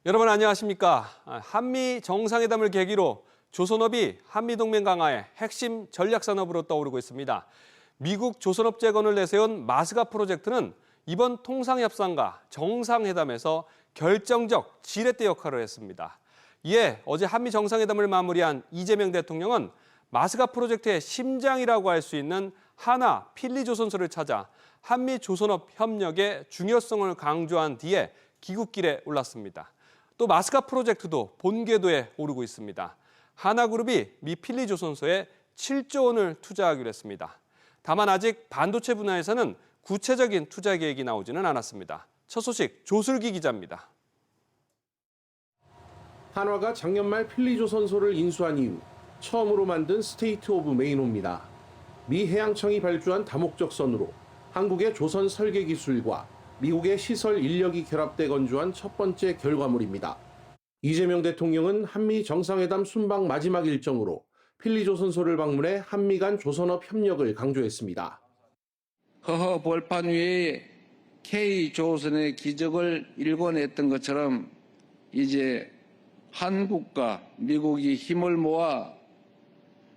여러분 안녕하십니까? 한미 정상회담을 계기로 조선업이 한미동맹 강화의 핵심 전략산업으로 떠오르고 있습니다. 미국 조선업 재건을 내세운 마스가 프로젝트는 이번 통상협상과 정상회담에서 결정적 지렛대 역할을 했습니다. 이에 어제 한미 정상회담을 마무리한 이재명 대통령은 마스가 프로젝트의 심장이라고 할 수 있는 하나 필리조선소를 찾아 한미 조선업 협력의 중요성을 강조한 뒤에 귀국길에 올랐습니다. 또 마스가 프로젝트도 본궤도에 오르고 있습니다. 하나그룹이 미 필리조선소에 7조 원을 투자하기로 했습니다. 다만 아직 반도체 분야에서는 구체적인 투자 계획이 나오지는 않았습니다. 첫 소식 조슬기 기자입니다. 한화가 작년 말 필리조선소를 인수한 이후 처음으로 만든 스테이트 오브 메인호입니다. 미 해양청이 발주한 다목적 선으로 한국의 조선 설계 기술과 미국의 시설 인력이 결합돼 건조한 첫 번째 결과물입니다. 이재명 대통령은 한미 정상회담 순방 마지막 일정으로 필리조선소를 방문해 한미 간 조선업 협력을 강조했습니다. 허허 벌판 위에 K조선의 기적을 일궈냈던 것처럼 이제 한국과 미국이 힘을 모아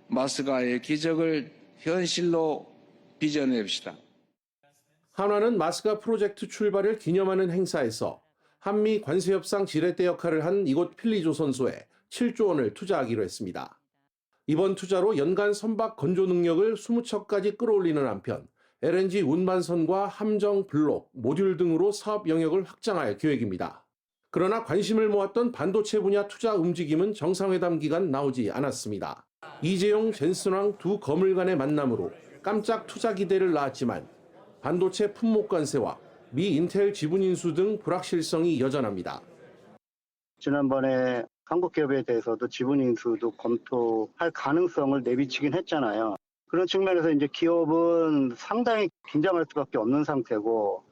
마스가의 기적을 현실로 빚어냅시다. 한화는 마스가 프로젝트 출발을 기념하는 행사에서 한미 관세협상 지렛대 역할을 한 이곳 필리조선소에 7조 원을 투자하기로 했습니다. 이번 투자로 연간 선박 건조 능력을 20척까지 끌어올리는 한편 LNG 운반선과 함정, 블록, 모듈 등으로 사업 영역을 확장할 계획입니다. 그러나 관심을 모았던 반도체 분야 투자 움직임은 정상회담 기간 나오지 않았습니다. 이재용, 젠슨왕 두 거물 간의 만남으로 깜짝 투자 기대를 낳았지만 반도체 품목 관세와 미 인텔 지분 인수 등 불확실성이 여전합니다. 지난번에 한국 기업에 대해서도 지분 인수도 검토할 가능성을 내비치긴 했잖아요. 그런 측면에서 이제 기업은 상당히 긴장할 수밖에 없는 상태고.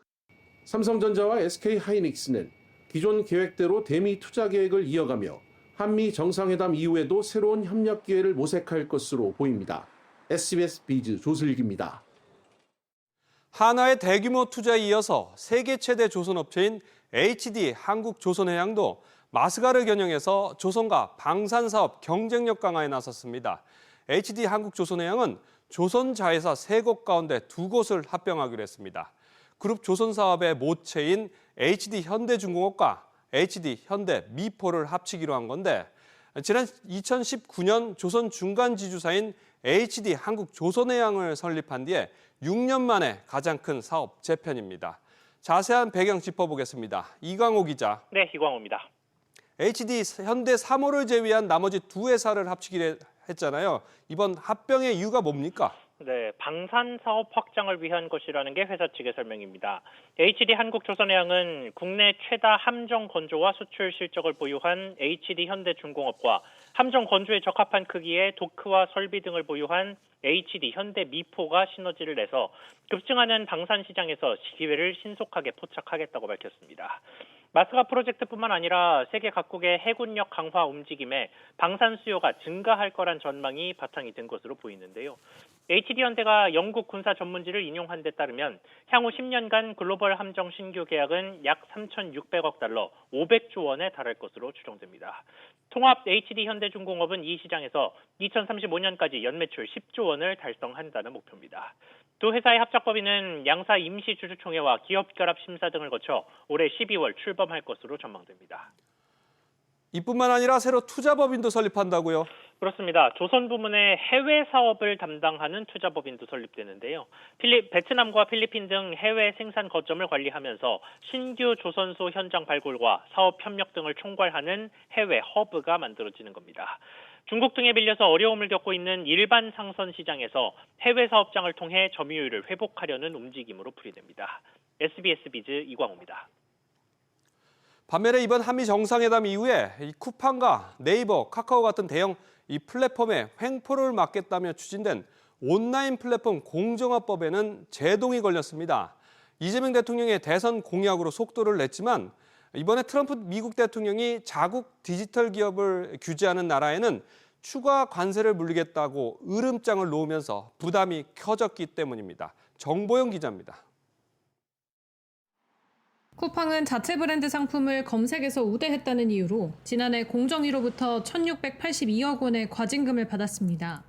삼성전자와 SK하이닉스는 기존 계획대로 대미 투자 계획을 이어가며 한미 정상회담 이후에도 새로운 협력 기회를 모색할 것으로 보입니다. SBS 비즈 조슬기입니다. 한화의 대규모 투자에 이어서 세계 최대 조선업체인 HD 한국조선해양도 마스가를 겨냥해서 조선과 방산사업 경쟁력 강화에 나섰습니다. HD 한국조선해양은 조선자회사 3곳 가운데 2곳을 합병하기로 했습니다. 그룹 조선사업의 모체인 HD 현대중공업과 HD 현대미포를 합치기로 한 건데 지난 2019년 조선 중간지주사인 HD 한국조선해양을 설립한 뒤에 6년 만에 가장 큰 사업 재편입니다. 자세한 배경 짚어보겠습니다. 이광호 기자. 네, 이광호입니다. HD 현대 3호를 제외한 나머지 두 회사를 합치기로 했잖아요. 이번 합병의 이유가 뭡니까? 네, 방산 사업 확장을 위한 것이라는 게 회사 측의 설명입니다. HD 한국조선해양은 국내 최다 함정 건조와 수출 실적을 보유한 HD 현대중공업과 함정 건조에 적합한 크기의 도크와 설비 등을 보유한 HD 현대미포가 시너지를 내서 급증하는 방산 시장에서 기회를 신속하게 포착하겠다고 밝혔습니다. 마스가 프로젝트뿐만 아니라 세계 각국의 해군력 강화 움직임에 방산 수요가 증가할 거란 전망이 바탕이 된 것으로 보이는데요. HD현대가 영국 군사 전문지를 인용한 데 따르면 향후 10년간 글로벌 함정 신규 계약은 약 3,600억 달러, 500조 원에 달할 것으로 추정됩니다. 통합 HD현대중공업은 이 시장에서 2035년까지 연매출 10조 원을 달성한다는 목표입니다. 두 회사의 합작법인은 양사 임시주주총회와 기업결합 심사 등을 거쳐 올해 12월 출범할 것으로 전망됩니다. 이뿐만 아니라 새로 투자법인도 설립한다고요? 그렇습니다. 조선 부문의 해외 사업을 담당하는 투자법인도 설립되는데요. 베트남과 필리핀 등 해외 생산 거점을 관리하면서 신규 조선소 현장 발굴과 사업 협력 등을 총괄하는 해외 허브가 만들어지는 겁니다. 중국 등에 빌려서 어려움을 겪고 있는 일반 상선 시장에서 해외 사업장을 통해 점유율을 회복하려는 움직임으로 풀이됩니다. SBS 비즈 이광호입니다. 반면에 이번 한미 정상회담 이후에 이 쿠팡과 네이버, 카카오 같은 대형 이 플랫폼의 횡포를 막겠다며 추진된 온라인 플랫폼 공정화법에는 제동이 걸렸습니다. 이재명 대통령의 대선 공약으로 속도를 냈지만 이번에 트럼프 미국 대통령이 자국 디지털 기업을 규제하는 나라에는 추가 관세를 물리겠다고 으름장을 놓으면서 부담이 커졌기 때문입니다. 정보영 기자입니다. 쿠팡은 자체 브랜드 상품을 검색에서 우대했다는 이유로 지난해 공정위로부터 1,682억 원의 과징금을 받았습니다.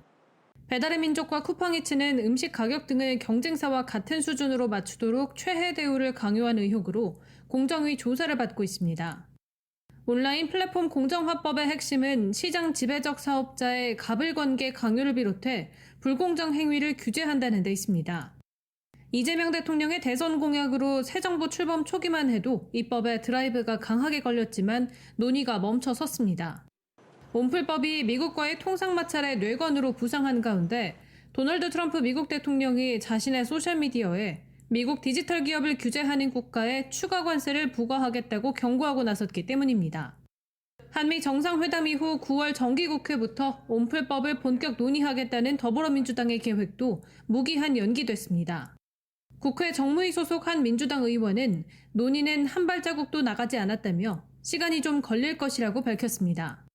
배달의 민족과 쿠팡이츠는 음식 가격 등을 경쟁사와 같은 수준으로 맞추도록 최혜 대우를 강요한 의혹으로 공정위 조사를 받고 있습니다. 온라인 플랫폼 공정화법의 핵심은 시장 지배적 사업자의 가불관계 강요를 비롯해 불공정 행위를 규제한다는 데 있습니다. 이재명 대통령의 대선 공약으로 새 정부 출범 초기만 해도 입법에 드라이브가 강하게 걸렸지만 논의가 멈춰섰습니다. 온풀법이 미국과의 통상 마찰의 뇌관으로 부상한 가운데 도널드 트럼프 미국 대통령이 자신의 소셜미디어에 미국 디지털 기업을 규제하는 국가에 추가 관세를 부과하겠다고 경고하고 나섰기 때문입니다. 한미 정상회담 이후 9월 정기국회부터 온풀법을 본격 논의하겠다는 더불어민주당의 계획도 무기한 연기됐습니다. 국회 정무위 소속 한 민주당 의원은 논의는 한 발자국도 나가지 않았다며 시간이 좀 걸릴 것이라고 밝혔습니다.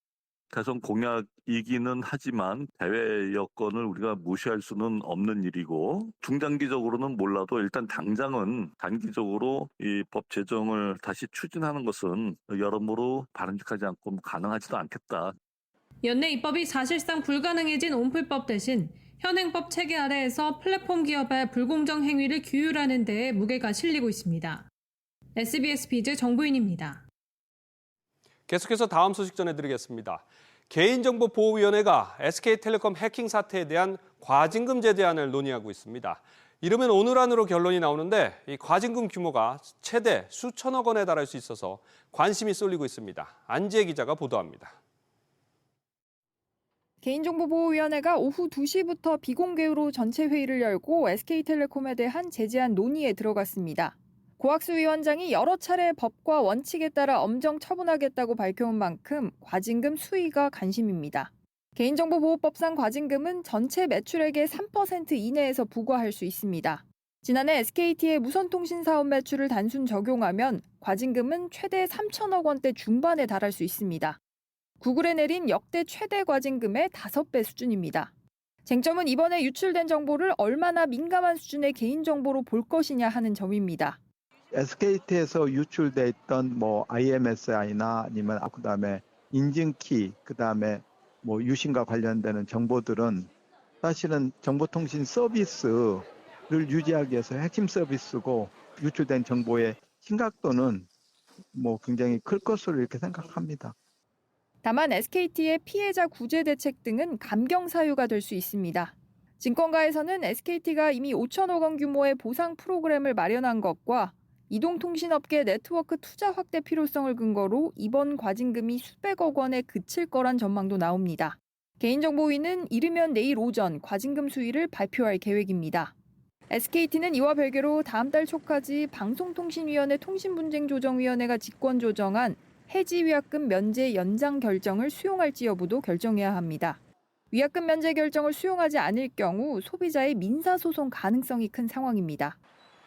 대선 공약이기는 하지만 대외 여건을 우리가 무시할 수는 없는 일이고 중장기적으로는 몰라도 일단 당장은 단기적으로 이 법 제정을 다시 추진하는 것은 여러모로 바람직하지 않고 가능하지도 않겠다. 연내 입법이 사실상 불가능해진 온풀법 대신 현행법 체계 아래에서 플랫폼 기업의 불공정 행위를 규율하는 데에 무게가 실리고 있습니다. SBS 비즈 정부인입니다. 계속해서 다음 소식 전해드리겠습니다. 개인정보보호위원회가 SK텔레콤 해킹 사태에 대한 과징금 제재안을 논의하고 있습니다. 이르면 오늘 안으로 결론이 나오는데 이 과징금 규모가 최대 수천억 원에 달할 수 있어서 관심이 쏠리고 있습니다. 안지혜 기자가 보도합니다. 개인정보보호위원회가 오후 2시부터 비공개로 전체 회의를 열고 SK텔레콤에 대한 제재안 논의에 들어갔습니다. 고학수 위원장이 여러 차례 법과 원칙에 따라 엄정 처분하겠다고 밝혀온 만큼 과징금 수위가 관심입니다. 개인정보보호법상 과징금은 전체 매출액의 3% 이내에서 부과할 수 있습니다. 지난해 SKT의 무선통신 사업 매출을 단순 적용하면 과징금은 최대 3천억 원대 중반에 달할 수 있습니다. 구글에 내린 역대 최대 과징금의 5배 수준입니다. 쟁점은 이번에 유출된 정보를 얼마나 민감한 수준의 개인정보로 볼 것이냐 하는 점입니다. SKT에서 유출돼 있던 IMSI나 아니면 그다음에 인증키, 그다음에 유심과 관련되는 정보들은 사실은 정보통신 서비스를 유지하기 위해서 핵심 서비스고 유출된 정보의 심각도는 굉장히 클 것으로 이렇게 생각합니다. 다만 SKT의 피해자 구제 대책 등은 감경 사유가 될 수 있습니다. 증권가에서는 SKT가 이미 5천억 원 규모의 보상 프로그램을 마련한 것과 이동통신업계 네트워크 투자 확대 필요성을 근거로 이번 과징금이 수백억 원에 그칠 거란 전망도 나옵니다. 개인정보위는 이르면 내일 오전 과징금 수위를 발표할 계획입니다. SKT는 이와 별개로 다음 달 초까지 방송통신위원회 통신분쟁조정위원회가 직권조정한 해지 위약금 면제 연장 결정을 수용할지 여부도 결정해야 합니다. 위약금 면제 결정을 수용하지 않을 경우 소비자의 민사소송 가능성이 큰 상황입니다.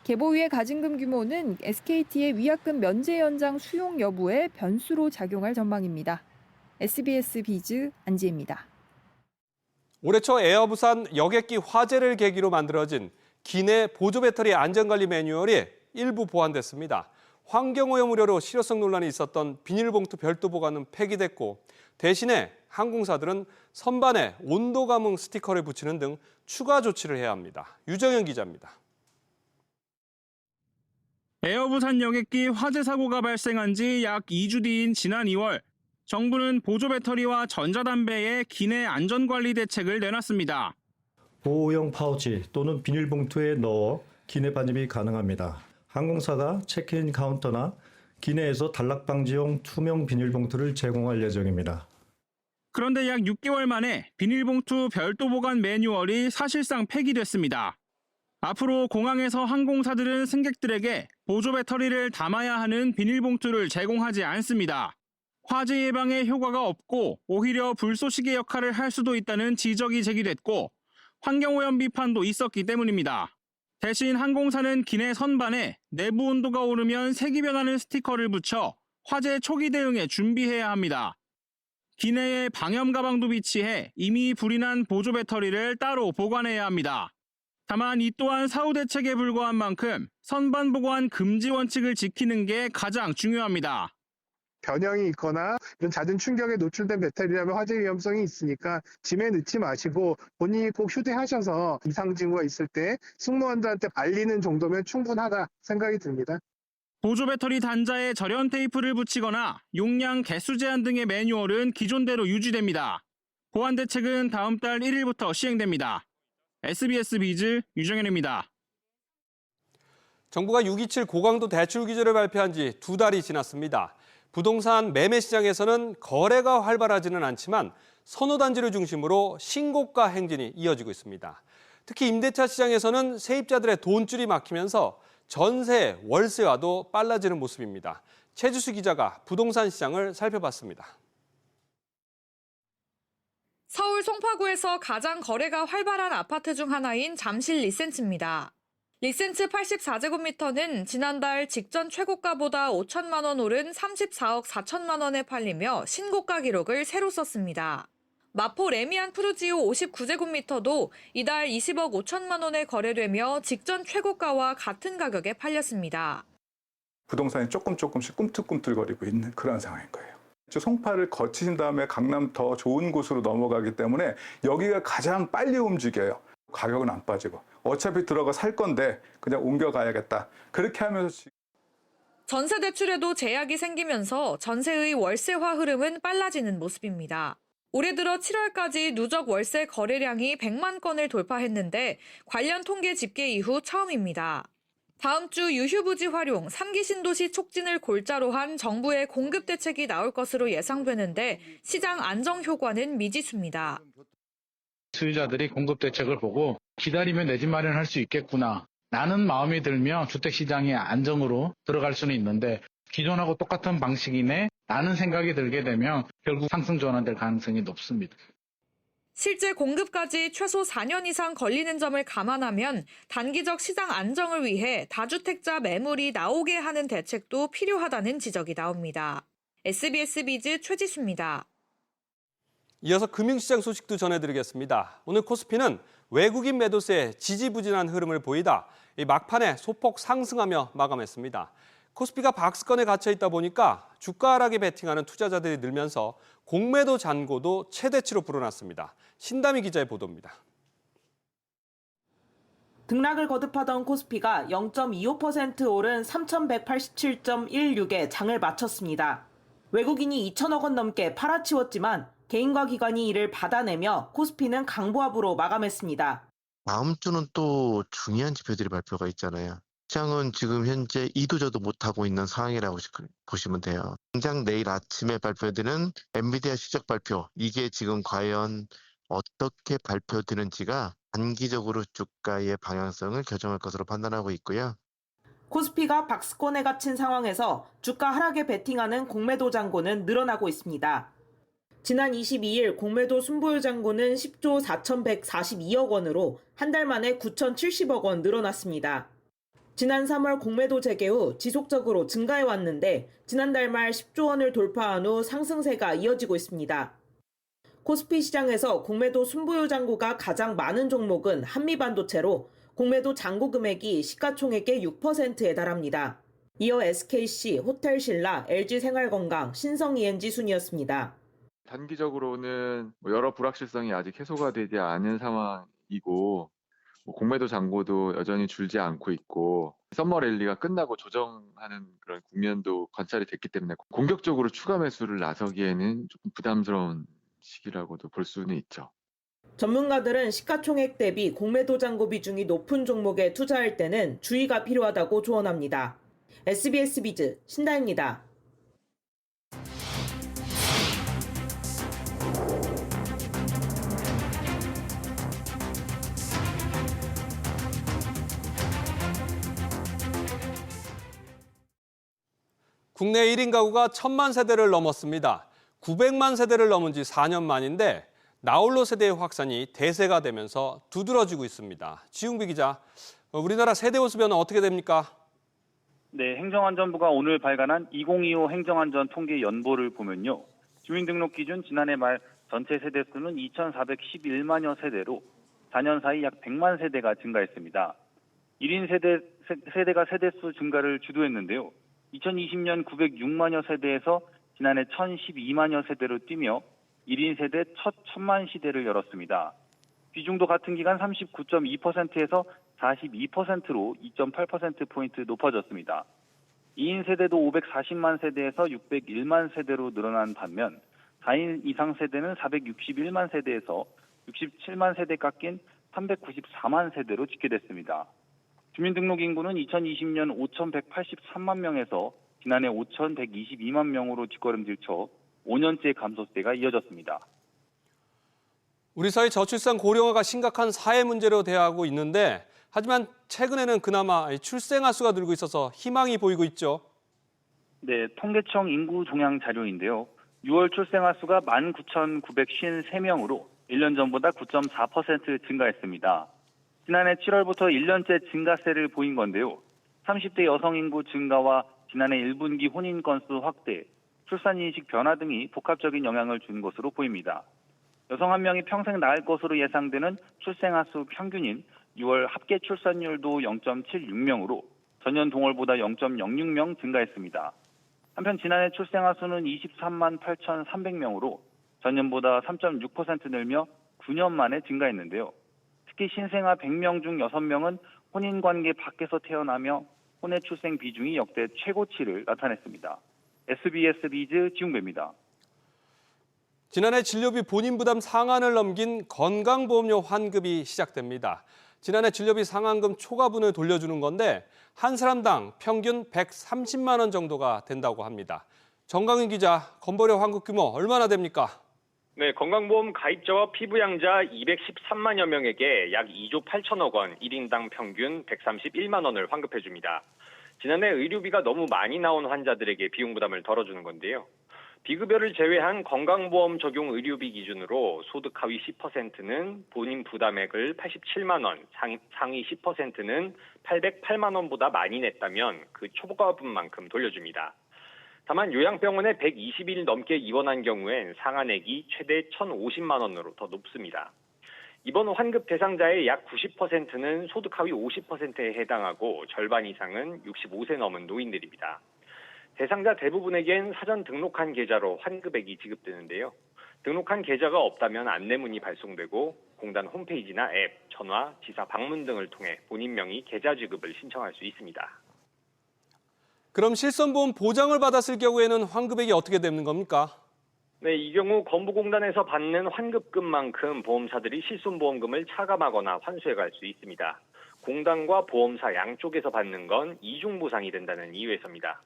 계보위의 과징금 규모는 SKT의 위약금 면제 연장 수용 여부에 변수로 작용할 전망입니다. SBS 비즈 안지혜입니다. 올해 초 에어부산 여객기 화재를 계기로 만들어진 기내 보조 배터리 안전관리 매뉴얼이 일부 보완됐습니다. 환경오염 우려로 실효성 논란이 있었던 비닐봉투 별도 보관은 폐기됐고 대신에 항공사들은 선반에 온도 감응 스티커를 붙이는 등 추가 조치를 해야 합니다. 유정현 기자입니다. 에어부산 여객기 화재 사고가 발생한 지 약 2주 뒤인 지난 2월, 정부는 보조 배터리와 전자담배의 기내 안전관리 대책을 내놨습니다. 보호용 파우치 또는 비닐봉투에 넣어 기내 반입이 가능합니다. 항공사가 체크인 카운터나 기내에서 단락 방지용 투명 비닐봉투를 제공할 예정입니다. 그런데 약 6개월 만에 비닐봉투 별도 보관 매뉴얼이 사실상 폐기됐습니다. 앞으로 공항에서 항공사들은 승객들에게 보조 배터리를 담아야 하는 비닐봉투를 제공하지 않습니다. 화재 예방에 효과가 없고 오히려 불쏘시개 역할을 할 수도 있다는 지적이 제기됐고 환경오염 비판도 있었기 때문입니다. 대신 항공사는 기내 선반에 내부 온도가 오르면 색이 변하는 스티커를 붙여 화재 초기 대응에 준비해야 합니다. 기내에 방염 가방도 비치해 이미 불이 난 보조 배터리를 따로 보관해야 합니다. 다만 이 또한 사후 대책에 불과한 만큼 선반 보관 금지 원칙을 지키는 게 가장 중요합니다. 변형이 있거나 이런 잦은 충격에 노출된 배터리라면 화재 위험성이 있으니까 짐에 넣지 마시고 본인이 꼭 휴대하셔서 이상 징후가 있을 때 승무원들한테 알리는 정도면 충분하다 생각이 듭니다. 보조 배터리 단자에 절연 테이프를 붙이거나 용량 개수 제한 등의 매뉴얼은 기존대로 유지됩니다. 보안 대책은 다음 달 1일부터 시행됩니다. SBS 비즈 유정현입니다. 정부가 6.27 고강도 대출 규제를 발표한 지 2달이 지났습니다. 부동산 매매 시장에서는 거래가 활발하지는 않지만 선호단지를 중심으로 신고가 행진이 이어지고 있습니다. 특히 임대차 시장에서는 세입자들의 돈줄이 막히면서 전세, 월세와도 빨라지는 모습입니다. 최지수 기자가 부동산 시장을 살펴봤습니다. 서울 송파구에서 가장 거래가 활발한 아파트 중 하나인 잠실 리센츠입니다. 리센츠 84제곱미터는 지난달 직전 최고가보다 5천만 원 오른 34억 4천만 원에 팔리며 신고가 기록을 새로 썼습니다. 마포 레미안 푸르지오 59제곱미터도 이달 20억 5천만 원에 거래되며 직전 최고가와 같은 가격에 팔렸습니다. 부동산이 조금씩 꿈틀꿈틀거리고 있는 그런 상황인 거예요. 송파를 거치신 다음에 강남 더 좋은 곳으로 넘어가기 때문에 여기가 가장 빨리 움직여요. 가격은 안 빠지고 어차피 들어가 살 건데 그냥 옮겨가야겠다. 그렇게 하면서 전세 대출에도 제약이 생기면서 전세의 월세화 흐름은 빨라지는 모습입니다. 올해 들어 7월까지 누적 월세 거래량이 100만 건을 돌파했는데 관련 통계 집계 이후 처음입니다. 다음 주 유휴부지 활용, 3기 신도시 촉진을 골자로 한 정부의 공급 대책이 나올 것으로 예상되는데 시장 안정 효과는 미지수입니다. 소유자들이 공급 대책을 보고 기다리면 내 집 마련할 수 있겠구나 라는 마음이 들면 주택시장의 안정으로 들어갈 수는 있는데 기존하고 똑같은 방식이네 라는 생각이 들게 되면 결국 상승 전환될 가능성이 높습니다. 실제 공급까지 최소 4년 이상 걸리는 점을 감안하면 단기적 시장 안정을 위해 다주택자 매물이 나오게 하는 대책도 필요하다는 지적이 나옵니다. SBS 비즈 최지수입니다. 이어서 금융시장 소식도 전해드리겠습니다. 오늘 코스피는 외국인 매도세에 지지부진한 흐름을 보이다 막판에 소폭 상승하며 마감했습니다. 코스피가 박스권에 갇혀 있다 보니까 주가 하락에 베팅하는 투자자들이 늘면서 공매도 잔고도 최대치로 불어났습니다. 신다미 기자의 보도입니다. 등락을 거듭하던 코스피가 0.25% 오른 3,187.16에 장을 마쳤습니다. 외국인이 2천억 원 넘게 팔아치웠지만 개인과 기관이 이를 받아내며 코스피는 강보합으로 마감했습니다. 다음 주는 또 중요한 지표들이 발표가 있잖아요. 시장은 지금 현재 이도저도 못하고 있는 상황이라고 보시면 돼요. 당장 내일 아침에 발표되는 엔비디아 실적 발표, 이게 지금 과연 어떻게 발표되는지가 단기적으로 주가의 방향성을 결정할 것으로 판단하고 있고요. 코스피가 박스권에 갇힌 상황에서 주가 하락에 베팅하는 공매도 잔고는 늘어나고 있습니다. 지난 22일 공매도 순보유 잔고는 10조 4,142억 원으로 한 달 만에 9,070억 원 늘어났습니다. 지난 3월 공매도 재개 후 지속적으로 증가해 왔는데 지난달 말 10조 원을 돌파한 후 상승세가 이어지고 있습니다. 코스피 시장에서 공매도 순보유 잔고가 가장 많은 종목은 한미반도체로 공매도 잔고 금액이 시가총액의 6%에 달합니다. 이어 SKC, 호텔신라, LG생활건강, 신성ENG 순이었습니다. 단기적으로는 여러 불확실성이 아직 해소가 되지 않은 상황이고 공매도 잔고도 여전히 줄지 않고 있고 썸머 랠리가 끝나고 조정하는 그런 국면도 관찰이 됐기 때문에 공격적으로 추가 매수를 나서기에는 조금 부담스러운 시기라고도 볼 수는 있죠. 전문가들은 시가총액 대비 공매도 잔고 비중이 높은 종목에 투자할 때는 주의가 필요하다고 조언합니다. SBS 비즈 신다입니다. 국내 1인 가구가 1,000만 세대를 넘었습니다. 900만 세대를 넘은 지 4년 만인데 나홀로 세대의 확산이 대세가 되면서 두드러지고 있습니다. 지웅비 기자, 우리나라 세대 호수 변화 어떻게 됩니까? 네, 행정안전부가 오늘 발간한 2025 행정안전 통계 연보를 보면요. 주민등록 기준 지난해 말 전체 세대 수는 2,411만여 세대로 4년 사이 약 100만 세대가 증가했습니다. 1인 세대가 세대수 증가를 주도했는데요. 2020년 906만여 세대에서 지난해 1012만여 세대로 뛰며 1인 세대 첫 1000만 시대를 열었습니다. 비중도 같은 기간 39.2%에서 42%로 2.8%포인트 높아졌습니다. 2인 세대도 540만 세대에서 601만 세대로 늘어난 반면 4인 이상 세대는 461만 세대에서 67만 세대 깎인 394만 세대로 집계됐습니다. 주민등록 인구는 2020년 5,183만 명에서 지난해 5,122만 명으로 뒷걸음질쳐 5년째 감소세가 이어졌습니다. 우리 사회 저출산 고령화가 심각한 사회 문제로 대하고 있는데 하지만 최근에는 그나마 출생아 수가 늘고 있어서 희망이 보이고 있죠. 네, 통계청 인구 동향 자료인데요. 6월 출생아 수가 19,953명으로 1년 전보다 9.4% 증가했습니다. 지난해 7월부터 1년째 증가세를 보인 건데요. 30대 여성 인구 증가와 지난해 1분기 혼인 건수 확대, 출산 인식 변화 등이 복합적인 영향을 준 것으로 보입니다. 여성 한 명이 평생 낳을 것으로 예상되는 출생아 수 평균인 6월 합계 출산율도 0.76명으로 전년 동월보다 0.06명 증가했습니다. 한편 지난해 출생아 수는 23만 8,300명으로 전년보다 3.6% 늘며 9년 만에 증가했는데요. 특히 신생아 100명 중 6명은 혼인관계 밖에서 태어나며 혼외 출생 비중이 역대 최고치를 나타냈습니다. SBS 비즈 지웅배입니다. 지난해 진료비 본인 부담 상한을 넘긴 건강보험료 환급이 시작됩니다. 지난해 진료비 상한금 초과분을 돌려주는 건데 한 사람당 평균 130만 원 정도가 된다고 합니다. 정강윤 기자, 건보료 환급 규모 얼마나 됩니까? 네, 건강보험 가입자와 피부양자 213만여 명에게 약 2조 8천억 원, 1인당 평균 131만 원을 환급해줍니다. 지난해 의료비가 너무 많이 나온 환자들에게 비용 부담을 덜어주는 건데요. 비급여를 제외한 건강보험 적용 의료비 기준으로 소득 하위 10%는 본인 부담액을 87만 원, 상위 10%는 808만 원보다 많이 냈다면 그 초과분만큼 돌려줍니다. 다만 요양병원에 120일 넘게 입원한 경우엔 상한액이 최대 1,050만 원으로 더 높습니다. 이번 환급 대상자의 약 90%는 소득 하위 50%에 해당하고 절반 이상은 65세 넘은 노인들입니다. 대상자 대부분에겐 사전 등록한 계좌로 환급액이 지급되는데요. 등록한 계좌가 없다면 안내문이 발송되고 공단 홈페이지나 앱, 전화, 지사 방문 등을 통해 본인 명의 계좌 지급을 신청할 수 있습니다. 그럼 실손보험 보장을 받았을 경우에는 환급액이 어떻게 되는 겁니까? 네, 이 경우 건보공단에서 받는 환급금만큼 보험사들이 실손보험금을 차감하거나 환수해갈 수 있습니다. 공단과 보험사 양쪽에서 받는 건 이중보상이 된다는 이유에서입니다.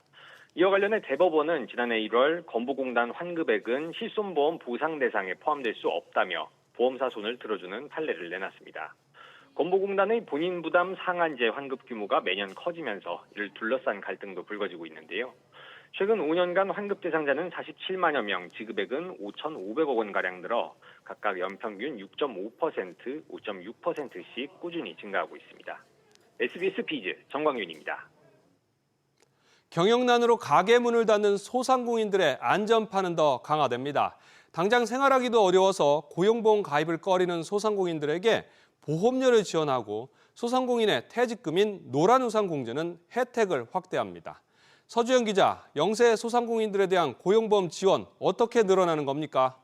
이와 관련해 대법원은 지난해 1월 건보공단 환급액은 실손보험 보상 대상에 포함될 수 없다며 보험사 손을 들어주는 판례를 내놨습니다. 건보공단의 본인 부담 상한제 환급 규모가 매년 커지면서 이를 둘러싼 갈등도 불거지고 있는데요. 최근 5년간 환급 대상자는 47만여 명, 지급액은 5,500억 원가량 늘어 각각 연평균 6.5%, 5.6%씩 꾸준히 증가하고 있습니다. SBS 비즈 정광윤입니다. 경영난으로 가게 문을 닫는 소상공인들의 안전판은 더 강화됩니다. 당장 생활하기도 어려워서 고용보험 가입을 꺼리는 소상공인들에게 보험료를 지원하고 소상공인의 퇴직금인 노란우산공제는 혜택을 확대합니다. 서주영 기자, 영세 소상공인들에 대한 고용보험 지원 어떻게 늘어나는 겁니까?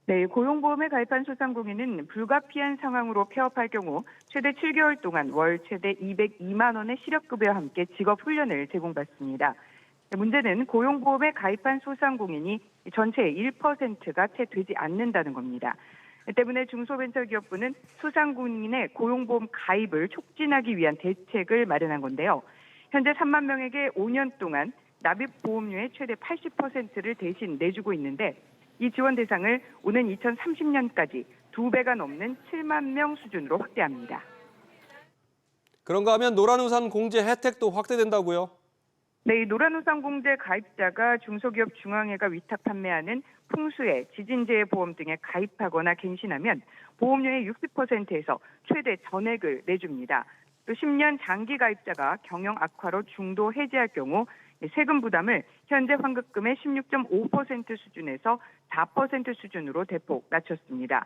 네, 고용보험에 가입한 소상공인은 불가피한 상황으로 폐업할 경우 최대 7개월 동안 월 최대 202만 원의 실업급여와 함께 직업훈련을 제공받습니다. 문제는 고용보험에 가입한 소상공인이 전체의 1%가 채 되지 않는다는 겁니다. 때문에 중소벤처기업부는 소상공인의 고용보험 가입을 촉진하기 위한 대책을 마련한 건데요. 현재 3만 명에게 5년 동안 납입보험료의 최대 80%를 대신 내주고 있는데 이 지원 대상을 오는 2030년까지 2배가 넘는 7만 명 수준으로 확대합니다. 그런가 하면 노란우산 공제 혜택도 확대된다고요? 네, 노란우산 공제 가입자가 중소기업 중앙회가 위탁 판매하는 풍수해, 지진재해 보험 등에 가입하거나 갱신하면 보험료의 60%에서 최대 전액을 내줍니다. 또 10년 장기 가입자가 경영 악화로 중도 해지할 경우 세금 부담을 현재 환급금의 16.5% 수준에서 4% 수준으로 대폭 낮췄습니다.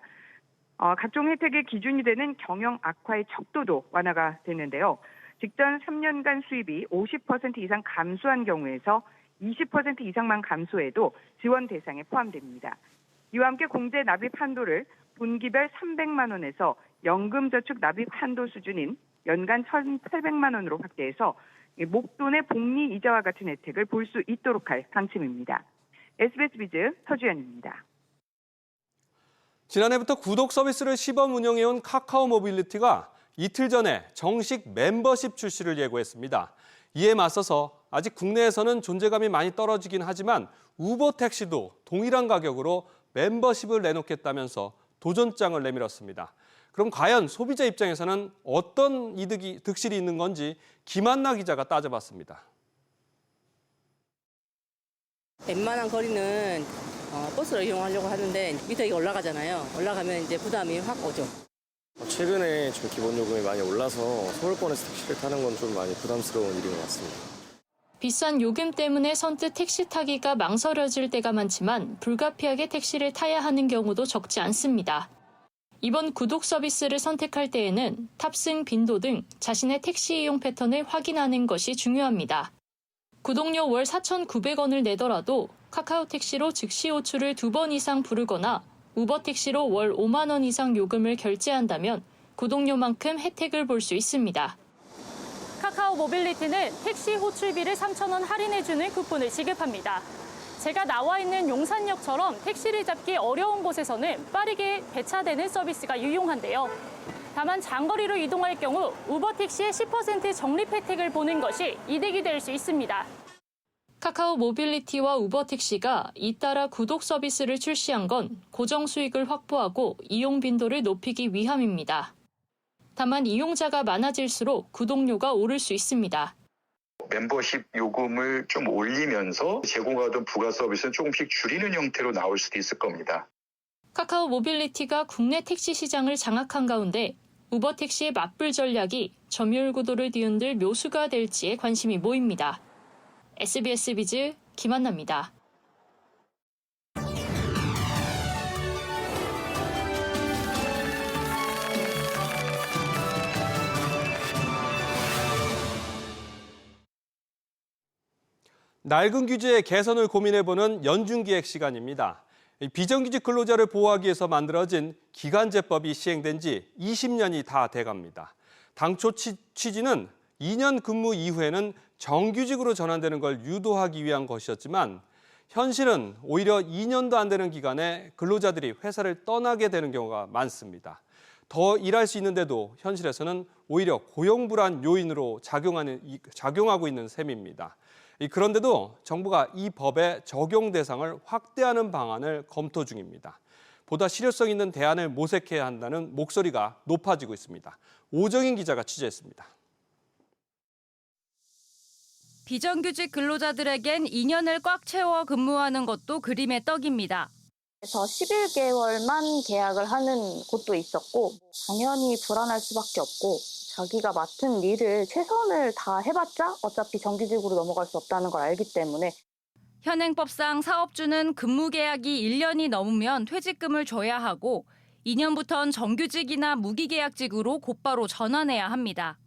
각종 혜택의 기준이 되는 경영 악화의 척도도 완화가 됐는데요. 직전 3년간 수입이 50% 이상 감소한 경우에서 20% 이상만 감소해도 지원 대상에 포함됩니다. 이와 함께 공제 납입 한도를 분기별 300만 원에서 연금저축 납입 한도 수준인 연간 1,800만 원으로 확대해서 목돈의 복리 이자와 같은 혜택을 볼 수 있도록 할 방침입니다. SBS 비즈 서주연입니다. 지난해부터 구독 서비스를 시범 운영해온 카카오 모빌리티가 이틀 전에 정식 멤버십 출시를 예고했습니다. 이에 맞서서 아직 국내에서는 존재감이 많이 떨어지긴 하지만 우버 택시도 동일한 가격으로 멤버십을 내놓겠다면서 도전장을 내밀었습니다. 그럼 과연 소비자 입장에서는 어떤 득실이 있는 건지 김한나 기자가 따져봤습니다. 웬만한 거리는 버스를 이용하려고 하는데 미터가 올라가잖아요. 올라가면 이제 부담이 확 오죠. 최근에 좀 기본 요금이 많이 올라서 서울권에서 택시를 타는 건 좀 많이 부담스러운 일인 것 같습니다. 비싼 요금 때문에 선뜻 택시 타기가 망설여질 때가 많지만 불가피하게 택시를 타야 하는 경우도 적지 않습니다. 이번 구독 서비스를 선택할 때에는 탑승 빈도 등 자신의 택시 이용 패턴을 확인하는 것이 중요합니다. 구독료 월 4,900원을 내더라도 카카오 택시로 즉시 호출을 2번 이상 부르거나 우버 택시로 월 5만 원 이상 요금을 결제한다면 구독료만큼 혜택을 볼 수 있습니다. 카카오 모빌리티는 택시 호출비를 3,000원 할인해주는 쿠폰을 지급합니다. 제가 나와 있는 용산역처럼 택시를 잡기 어려운 곳에서는 빠르게 배차되는 서비스가 유용한데요. 다만 장거리로 이동할 경우 우버 택시의 10% 적립 혜택을 보는 것이 이득이 될 수 있습니다. 카카오 모빌리티와 우버 택시가 잇따라 구독 서비스를 출시한 건 고정 수익을 확보하고 이용 빈도를 높이기 위함입니다. 다만 이용자가 많아질수록 구독료가 오를 수 있습니다. 멤버십 요금을 좀 올리면서 제공하던 부가 서비스는 조금씩 줄이는 형태로 나올 수도 있을 겁니다. 카카오 모빌리티가 국내 택시 시장을 장악한 가운데 우버 택시의 맞불 전략이 점유율 구도를 뒤흔들 묘수가 될지에 관심이 모입니다. SBS 비즈 김한나입니다. 낡은 규제의 개선을 고민해보는 연중기획 시간입니다. 비정규직 근로자를 보호하기 위해서 만들어진 기간제법이 시행된 지 20년이 다 돼갑니다. 당초 취지는 2년 근무 이후에는 정규직으로 전환되는 걸 유도하기 위한 것이었지만 현실은 오히려 2년도 안 되는 기간에 근로자들이 회사를 떠나게 되는 경우가 많습니다. 더 일할 수 있는데도 현실에서는 오히려 고용불안 요인으로 작용하고 있는 셈입니다. 그런데도 정부가 이 법의 적용 대상을 확대하는 방안을 검토 중입니다. 보다 실효성 있는 대안을 모색해야 한다는 목소리가 높아지고 있습니다. 오정인 기자가 취재했습니다. 비정규직 근로자들에겐 2년을 꽉 채워 근무하는 것도 그림의 떡입니다. 그래서 11개월만 계약을 하는 곳도 있었고 당연히 불안할 수밖에 없고 자기가 맡은 일을 최선을 다 해봤자 어차피 정규직으로 넘어갈 수 없다는 걸 알기 때문에 현행법상 사업주는 근무 계약이 1년이 넘으면 퇴직금을 줘야 하고 2년부터는 정규직이나 무기계약직으로 곧바로 전환해야 합니다.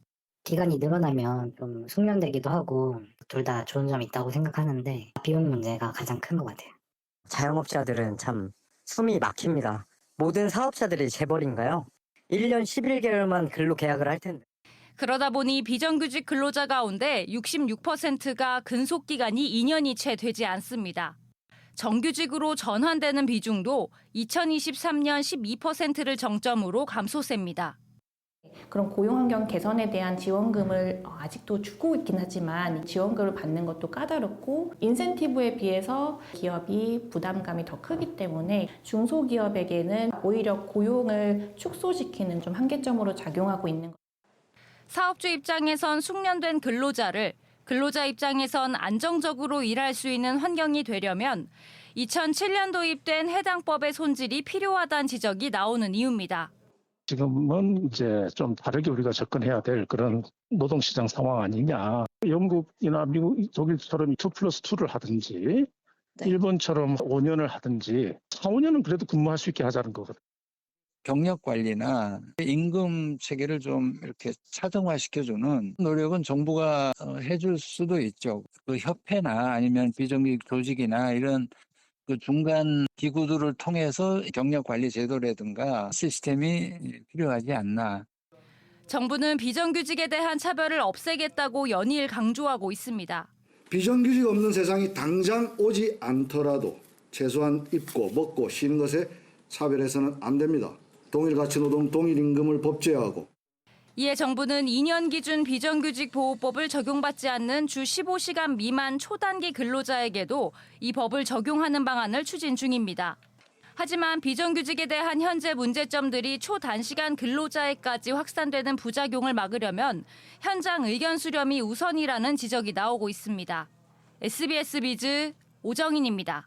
기간이 늘어나면 좀 숙련되기도 하고 둘 다 좋은 점이 있다고 생각하는데 비용 문제가 가장 큰 것 같아요. 자영업자들은 참 숨이 막힙니다. 모든 사업자들이 재벌인가요? 1년 11개월만 근로 계약을 할 텐데. 그러다 보니 비정규직 근로자 가운데 66%가 근속기간이 2년이 채 되지 않습니다. 정규직으로 전환되는 비중도 2023년 12%를 정점으로 감소세입니다. 그런 고용환경 개선에 대한 지원금을 아직도 주고 있긴 하지만 지원금을 받는 것도 까다롭고 인센티브에 비해서 기업이 부담감이 더 크기 때문에 중소기업에게는 오히려 고용을 축소시키는 좀 한계점으로 작용하고 있는 것. 사업주 입장에선 숙련된 근로자를, 근로자 입장에선 안정적으로 일할 수 있는 환경이 되려면 2007년 도입된 해당 법의 손질이 필요하다는 지적이 나오는 이유입니다. 지금은 이제 좀 다르게 우리가 접근해야 될 그런 노동시장 상황 아니냐. 영국이나 미국, 독일처럼 2+2를 하든지 일본처럼 5년을 하든지 4, 5년은 그래도 근무할 수 있게 하자는 거거든요. 경력 관리나 임금 체계를 좀 이렇게 차등화 시켜주는 노력은 정부가 해줄 수도 있죠. 그 협회나 아니면 비정규직 조직이나 이런 그 중간 기구들을 통해서 경력 관리 제도라든가 시스템이 필요하지 않나. 정부는 비정규직에 대한 차별을 없애겠다고 연일 강조하고 있습니다. 비정규직 없는 세상이 당장 오지 않더라도 최소한 입고 먹고 쉬는 것에 차별해서는 안 됩니다. 동일 가치 노동, 동일 임금을 법제화하고. 이에 정부는 2년 기준 비정규직 보호법을 적용받지 않는 주 15시간 미만 초단기 근로자에게도 이 법을 적용하는 방안을 추진 중입니다. 하지만 비정규직에 대한 현재 문제점들이 초단시간 근로자에까지 확산되는 부작용을 막으려면 현장 의견 수렴이 우선이라는 지적이 나오고 있습니다. SBS 비즈 오정인입니다.